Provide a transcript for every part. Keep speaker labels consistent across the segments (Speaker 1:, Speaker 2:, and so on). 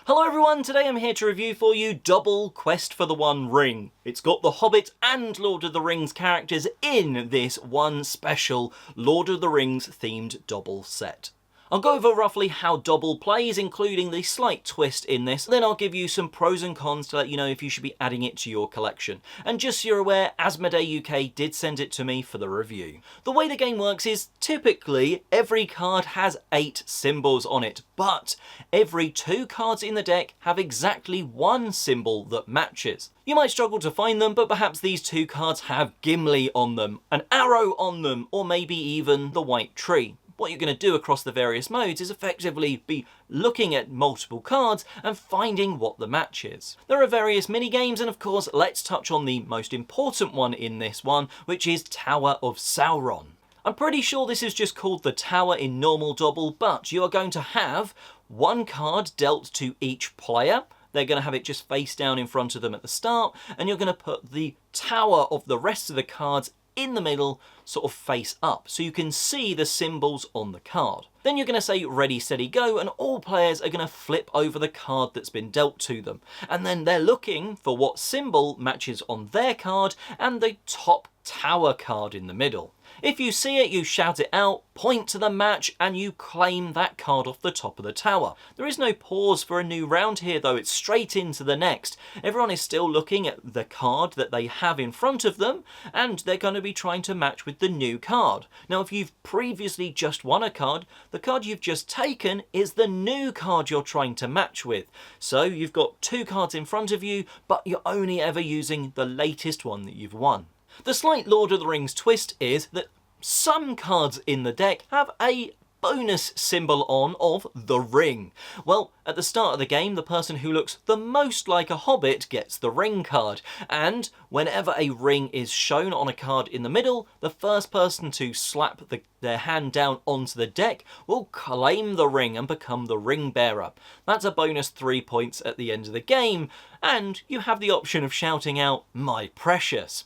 Speaker 1: Hello everyone, today I'm here to review for you Dobble Quest for the One Ring. It's got the Hobbit and Lord of the Rings characters in this one special Lord of the Rings themed Dobble set. I'll go over roughly how Dobble plays, including the slight twist in this, then I'll give you some pros and cons to let you know if you should be adding it to your collection. And just so you're aware, Asmodee UK did send it to me for the review. The way the game works is, typically, every card has 8 symbols on it, but every 2 cards in the deck have exactly 1 symbol that matches. You might struggle to find them, but perhaps these 2 cards have Gimli on them, an arrow on them, or maybe even the white tree. What you're going to do across the various modes is effectively be looking at multiple cards and finding what the match is. There are various mini-games, and of course let's touch on the most important one in this one, which is Tower of Sauron. I'm pretty sure this is just called the Tower in normal Dobble, but you are going to have 1 card dealt to each player. They're going to have it just face down in front of them at the start, and you're going to put the tower of the rest of the cards in the middle, sort of face up, so you can see the symbols on the card. Then you're going to say ready, steady, go, and all players are going to flip over the card that's been dealt to them. And then they're looking for what symbol matches on their card and the top tower card in the middle. If you see it, you shout it out, point to the match, and you claim that card off the top of the tower. There is no pause for a new round here though, it's straight into the next. Everyone is still looking at the card that they have in front of them, and they're going to be trying to match with the new card. Now if you've previously just won a card, the card you've just taken is the new card you're trying to match with. So you've got 2 cards in front of you, but you're only ever using the latest one that you've won. The slight Lord of the Rings twist is that some cards in the deck have a bonus symbol on of the ring. Well, at the start of the game, the person who looks the most like a hobbit gets the ring card, and whenever a ring is shown on a card in the middle, the first person to slap their hand down onto the deck will claim the ring and become the ring bearer. That's a bonus 3 points at the end of the game, and you have the option of shouting out, "My precious."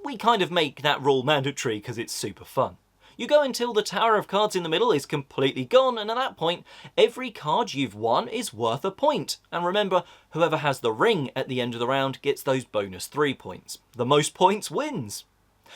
Speaker 1: We kind of make that rule mandatory because it's super fun. You go until the tower of cards in the middle is completely gone, and at that point, every card you've won is worth a point. And remember, whoever has the ring at the end of the round gets those bonus 3 points. The most points wins.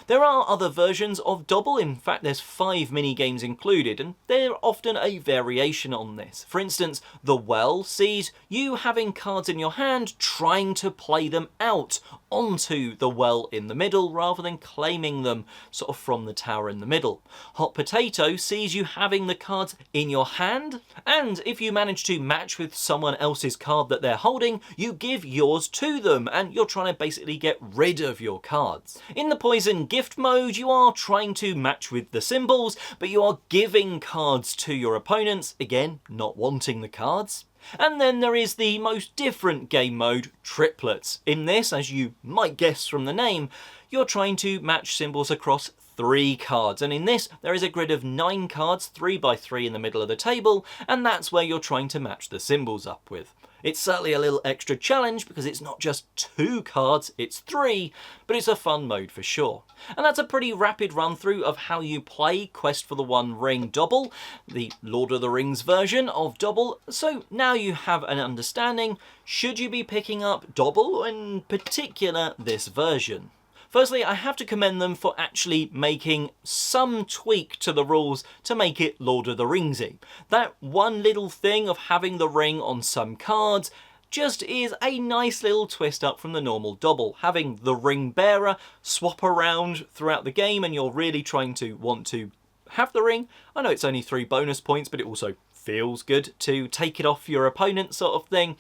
Speaker 1: There are other versions of Dobble, in fact there's 5 mini-games included, and they're often a variation on this. For instance, The Well sees you having cards in your hand trying to play them out onto the well in the middle rather than claiming them sort of from the tower in the middle. Hot Potato sees you having the cards in your hand, and if you manage to match with someone else's card that they're holding, you give yours to them, and you're trying to basically get rid of your cards. In the Poison Gift mode, you are trying to match with the symbols, but you are giving cards to your opponents, again, not wanting the cards. And then there is the most different game mode, Triplets. In this, as you might guess from the name, you're trying to match symbols across 3 cards, and in this there is a grid of 9 cards, 3 by 3 in the middle of the table, and that's where you're trying to match the symbols up with. It's certainly a little extra challenge because it's not just 2 cards, it's 3, but it's a fun mode for sure. And that's a pretty rapid run through of how you play Quest for the One Ring Dobble, the Lord of the Rings version of Dobble. So now you have an understanding, should you be picking up Dobble, in particular this version? Firstly, I have to commend them for actually making some tweak to the rules to make it Lord of the Ringsy. That one little thing of having the ring on some cards just is a nice little twist up from the normal Dobble. Having the ring bearer swap around throughout the game and you're really trying to want to have the ring. I know it's only 3 bonus points, but it also feels good to take it off your opponent sort of thing.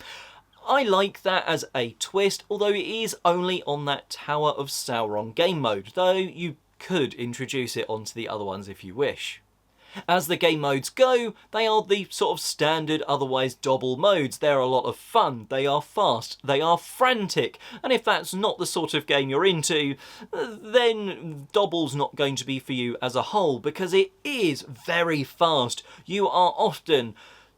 Speaker 1: I like that as a twist, although it is only on that Tower of Sauron game mode, though you could introduce it onto the other ones if you wish. As the game modes go, they are the sort of standard otherwise Dobble modes. They're a lot of fun, they are fast, they are frantic, and if that's not the sort of game you're into, then Dobble's not going to be for you as a whole, because it is very fast. You are often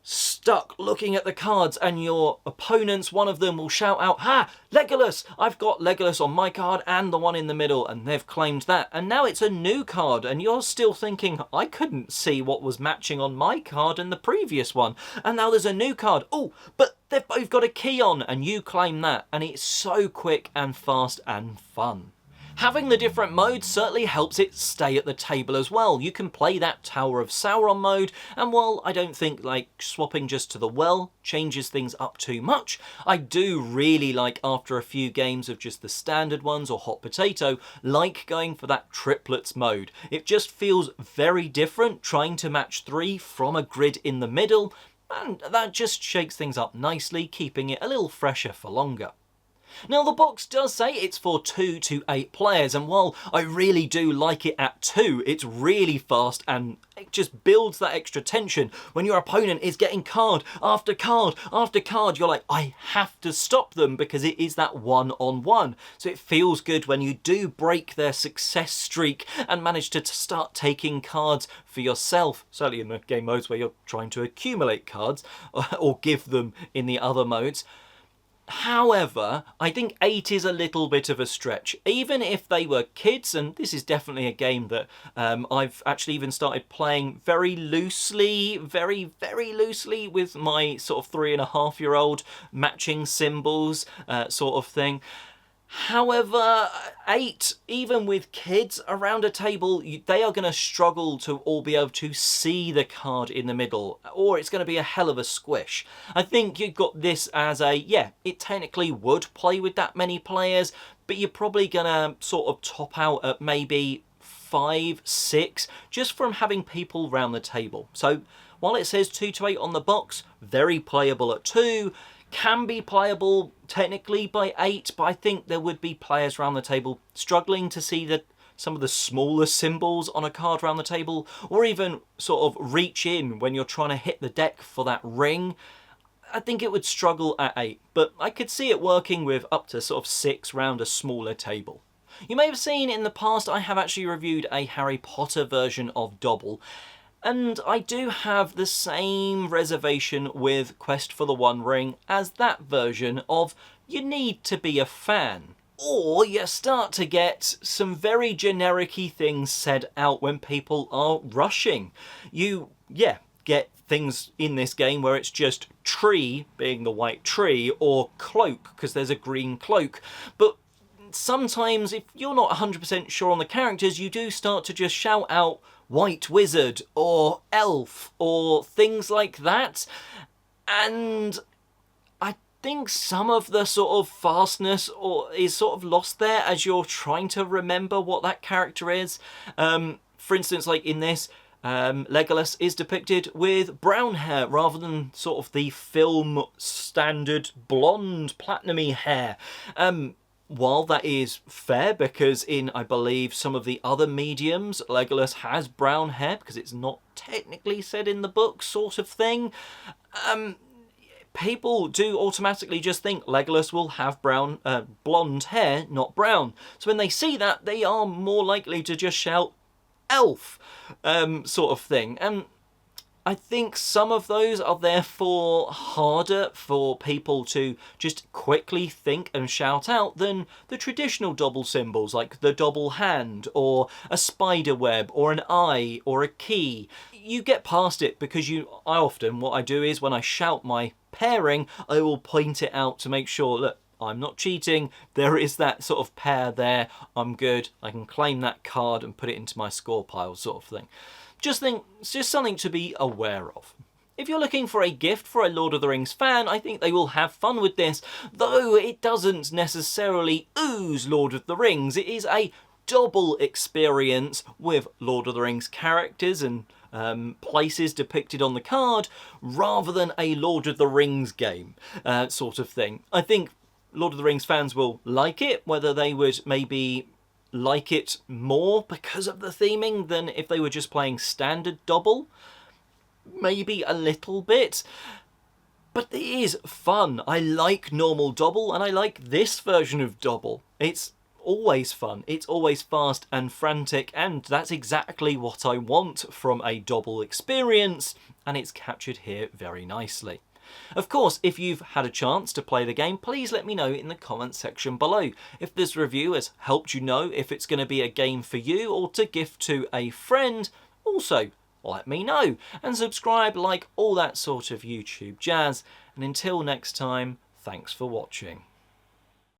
Speaker 1: stuck looking at the cards, and your opponents, one of them will shout out, "Ha! Legolas! I've got Legolas on my card and the one in the middle," and they've claimed that. And now it's a new card, and you're still thinking, I couldn't see what was matching on my card and the previous one. And now there's a new card. Oh, but they've both got a key on, and you claim that. And it's so quick and fast and fun. Having the different modes certainly helps it stay at the table as well. You can play that Tower of Sauron mode, and while I don't think like swapping just to the well changes things up too much, I do really like, after a few games of just the standard ones or hot potato, like going for that triplets mode. It just feels very different trying to match 3 from a grid in the middle, and that just shakes things up nicely, keeping it a little fresher for longer. Now, the box does say it's for 2 to 8 players, and while I really do like it at 2, it's really fast and it just builds that extra tension. When your opponent is getting card after card after card, you're like, I have to stop them, because it is that one-on-one. So it feels good when you do break their success streak and manage to start taking cards for yourself, certainly in the game modes where you're trying to accumulate cards or give them in the other modes. However, I think 8 is a little bit of a stretch. Even if they were kids, and this is definitely a game that I've actually even started playing very loosely, very loosely with my sort of 3.5-year-old, matching symbols sort of thing. However, 8, even with kids around a table, they are going to struggle to all be able to see the card in the middle, or it's going to be a hell of a squish. I think you've got this as a, yeah, it technically would play with that many players, but you're probably going to sort of top out at maybe 5, 6, just from having people round the table. So while it says 2 to 8 on the box, very playable at 2, can be playable technically by 8, but I think there would be players around the table struggling to see some of the smaller symbols on a card around the table, or even sort of reach in when you're trying to hit the deck for that ring. I think it would struggle at 8, but I could see it working with up to sort of 6 round a smaller table. You may have seen in the past I have actually reviewed a Harry Potter version of Dobble, and I do have the same reservation with Quest for the One Ring as that version of you need to be a fan. Or you start to get some very generic-y things said out when people are rushing. You, get things in this game where it's just tree, being the white tree, or cloak, because there's a green cloak. But sometimes, if you're not 100% sure on the characters, you do start to just shout out white wizard or elf or things like that, and I think some of the sort of fastness is sort of lost there as you're trying to remember what that character is. For instance, like in this, Legolas is depicted with brown hair rather than sort of the film standard blonde platinum-y hair. While that is fair, because in, I believe, some of the other mediums, Legolas has brown hair, because it's not technically said in the book, sort of thing, people do automatically just think Legolas will have blonde hair, not brown. So when they see that, they are more likely to just shout, elf, sort of thing. And I think some of those are therefore harder for people to just quickly think and shout out than the traditional Dobble symbols, like the double hand, or a spider web, or an eye, or a key. You get past it because what I do is when I shout my pairing, I will point it out to make sure, look, I'm not cheating, there is that sort of pair there, I'm good, I can claim that card and put it into my score pile, sort of thing. Just think, it's just something to be aware of. If you're looking for a gift for a Lord of the Rings fan, I think they will have fun with this, though it doesn't necessarily ooze Lord of the Rings. It is a double experience with Lord of the Rings characters and places depicted on the card, rather than a Lord of the Rings game, sort of thing. I think Lord of the Rings fans will like it, whether they would maybe like it more because of the theming than if they were just playing standard Dobble. Maybe a little bit. But it is fun. I like normal Dobble, and I like this version of Dobble. It's always fun, it's always fast and frantic, and that's exactly what I want from a Dobble experience, and it's captured here very nicely. Of course, if you've had a chance to play the game, please let me know in the comments section below. If this review has helped you know if it's going to be a game for you or to gift to a friend, also let me know. And subscribe, like all that sort of YouTube jazz. And until next time, thanks for watching.